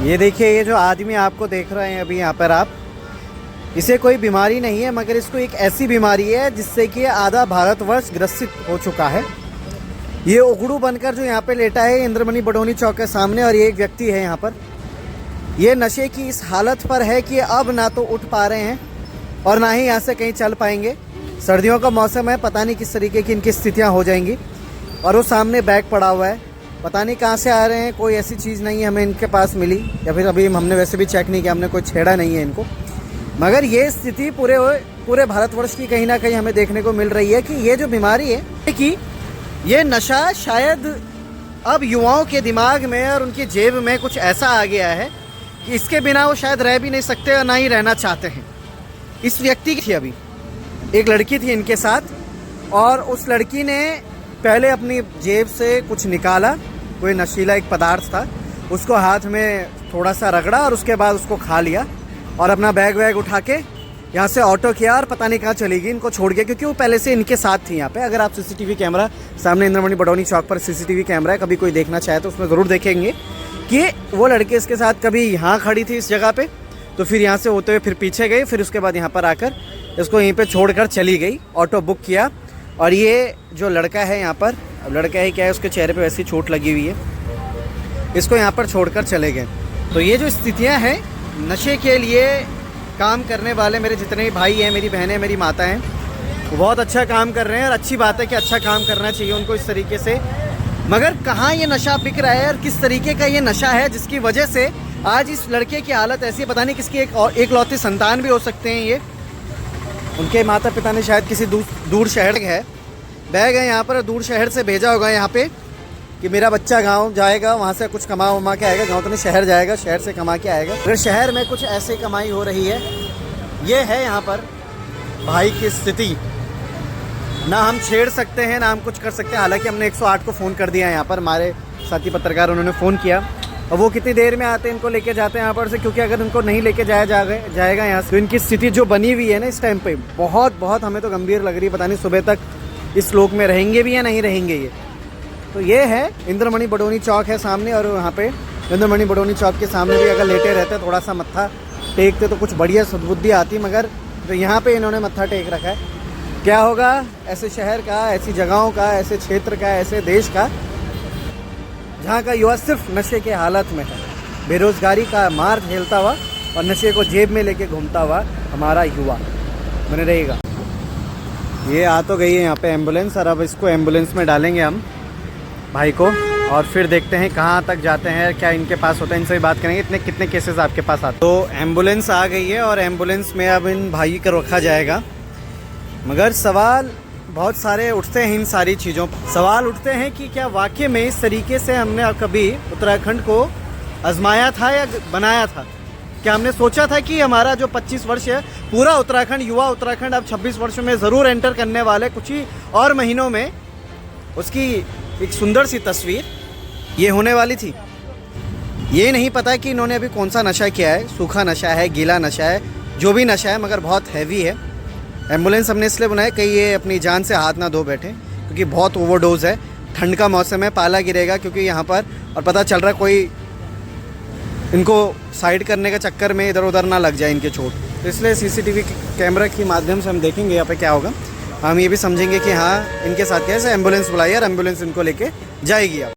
ये देखिए, ये जो आदमी आपको देख रहे हैं अभी यहाँ पर आप, इसे कोई बीमारी नहीं है, मगर इसको एक ऐसी बीमारी है जिससे कि आधा भारतवर्ष ग्रसित हो चुका है। ये उगड़ू बनकर जो यहाँ पे लेटा है इंद्रमणि बडोनी चौक के सामने, और ये एक व्यक्ति है यहाँ पर। ये नशे की इस हालत पर है कि अब ना तो उठ पा रहे हैं और ना ही यहाँ से कहीं चल पाएंगे। सर्दियों का मौसम है, पता नहीं किस तरीके की इनकी स्थितियाँ हो जाएंगी। और वो सामने बैग पड़ा हुआ है, पता नहीं कहाँ से आ रहे हैं। कोई ऐसी चीज़ नहीं है हमें इनके पास मिली, या फिर अभी हमने वैसे भी चेक नहीं किया, हमने कोई छेड़ा नहीं है इनको। मगर ये स्थिति पूरे भारतवर्ष की कहीं ना कहीं हमें देखने को मिल रही है कि ये जो बीमारी है कि ये नशा शायद अब युवाओं के दिमाग में और उनकी जेब में कुछ ऐसा आ गया है कि इसके बिना वो शायद रह भी नहीं सकते और ना ही रहना चाहते हैं। इस व्यक्ति की अभी एक लड़की थी इनके साथ, और उस लड़की ने पहले अपनी जेब से कुछ निकाला, कोई नशीला एक पदार्थ था, उसको हाथ में थोड़ा सा रगड़ा और उसके बाद उसको खा लिया और अपना बैग उठा के यहाँ से ऑटो किया और पता नहीं कहाँ चली गई, इनको छोड़ गया, क्योंकि वो पहले से इनके साथ थी यहाँ पे। अगर आप सीसीटीवी कैमरा सामने इंद्रमणि बडोनी चौक पर सीसीटीवी कैमरा है, कभी कोई देखना चाहे तो उसमें ज़रूर देखेंगे कि वो लड़के इसके साथ कभी यहाँ खड़ी थी इस जगह पे, तो फिर यहाँ से होते हुए फिर पीछे गई, फिर उसके बाद यहाँ पर आकर इसको यहीं पे छोड़कर चली गई, ऑटो बुक किया। और ये जो लड़का है यहाँ पर, अब लड़का है क्या है, उसके चेहरे पे वैसी चोट लगी हुई है, इसको यहाँ पर छोड़कर चले गए। तो ये जो स्थितियाँ हैं, नशे के लिए काम करने वाले मेरे जितने भी भाई हैं, मेरी बहनें, मेरी माता हैं, वो बहुत अच्छा काम कर रहे हैं। और अच्छी बात है कि अच्छा काम करना चाहिए उनको इस तरीके से। मगर कहाँ ये नशा बिक रहा है और किस तरीके का ये नशा है जिसकी वजह से आज इस लड़के की हालत ऐसी है। पता नहीं किसकी एक लौती संतान भी हो सकते हैं ये, उनके माता पिता ने शायद किसी दूर शहर है, बैग है यहाँ पर, दूर शहर से भेजा होगा यहाँ पे कि मेरा बच्चा गांव जाएगा, वहाँ से कुछ कमा उमा के आएगा, गांव तो नहीं शहर जाएगा, शहर से कमा के आएगा। अगर शहर में कुछ ऐसे कमाई हो रही है, ये है यहाँ पर भाई की स्थिति। ना हम छेड़ सकते हैं ना हम कुछ कर सकते हैं। हालांकि हमने 108 को फ़ोन कर दिया यहाँ पर, हमारे साथी पत्रकार उन्होंने फ़ोन किया, और वो कितनी देर में आते हैं, इनको लेके जाते हैं यहाँ पर से, क्योंकि अगर इनको नहीं लेके जाएगा यहाँ से तो इनकी स्थिति जो बनी हुई है ना इस टाइम पे, बहुत हमें तो गंभीर लग रही है। पता नहीं सुबह तक इस लोक में रहेंगे भी या नहीं रहेंगे ये। तो ये है इंद्रमणि बडोनी चौक है सामने, और यहाँ पे इंद्रमणि बडोनी चौक के सामने भी अगर लेटे रहते, थोड़ा सा मत्था टेकते तो कुछ बढ़िया सद्बुद्धि आती, मगर तो यहाँ पे इन्होंने मत्था टेक रखा है। क्या होगा ऐसे शहर का, ऐसी जगहों का, ऐसे क्षेत्र का, ऐसे देश का जहाँ का युवा सिर्फ नशे के हालत में है, बेरोजगारी का मार झेलता हुआ और नशे को जेब में लेके घूमता हुआ हमारा युवा बने रहेगा। ये आ तो गई है यहाँ पे एम्बुलेंस, और अब इसको एम्बुलेंस में डालेंगे हम भाई को, और फिर देखते हैं कहाँ तक जाते हैं, क्या इनके पास होता है, इनसे भी बात करेंगे। कितने केसेस आपके पास आते हैं। तो एम्बुलेंस आ गई है और एम्बुलेंस में अब इन भाई को रखा जाएगा। मगर सवाल बहुत सारे उठते हैं इन सारी चीज़ों पर। सवाल उठते हैं कि क्या वाकई में इस तरीके से हमने कभी उत्तराखंड को आजमाया था या बनाया था? क्या हमने सोचा था कि हमारा जो 25 वर्ष है पूरा उत्तराखंड, युवा उत्तराखंड अब 26 वर्षों में ज़रूर एंटर करने वाले कुछ ही और महीनों में, उसकी एक सुंदर सी तस्वीर ये होने वाली थी। ये नहीं पता कि इन्होंने अभी कौन सा नशा किया है, सूखा नशा है, गीला नशा है, जो भी नशा है, मगर बहुत हैवी है। एम्बुलेंस हमने इसलिए बनाया कि ये अपनी जान से हाथ ना धो बैठे, क्योंकि बहुत ओवरडोज है। ठंड का मौसम है, पाला गिरेगा क्योंकि यहाँ पर, और पता चल रहा है कोई इनको साइड करने के चक्कर में इधर उधर ना लग जाए इनके चोट। तो इसलिए सीसीटीवी कैमरा के माध्यम से हम देखेंगे यहाँ पे क्या होगा। हम ये भी समझेंगे कि हाँ इनके साथ कैसे एम्बुलेंस बुलाई और एम्बुलेंस इनको लेके जाएगी अब।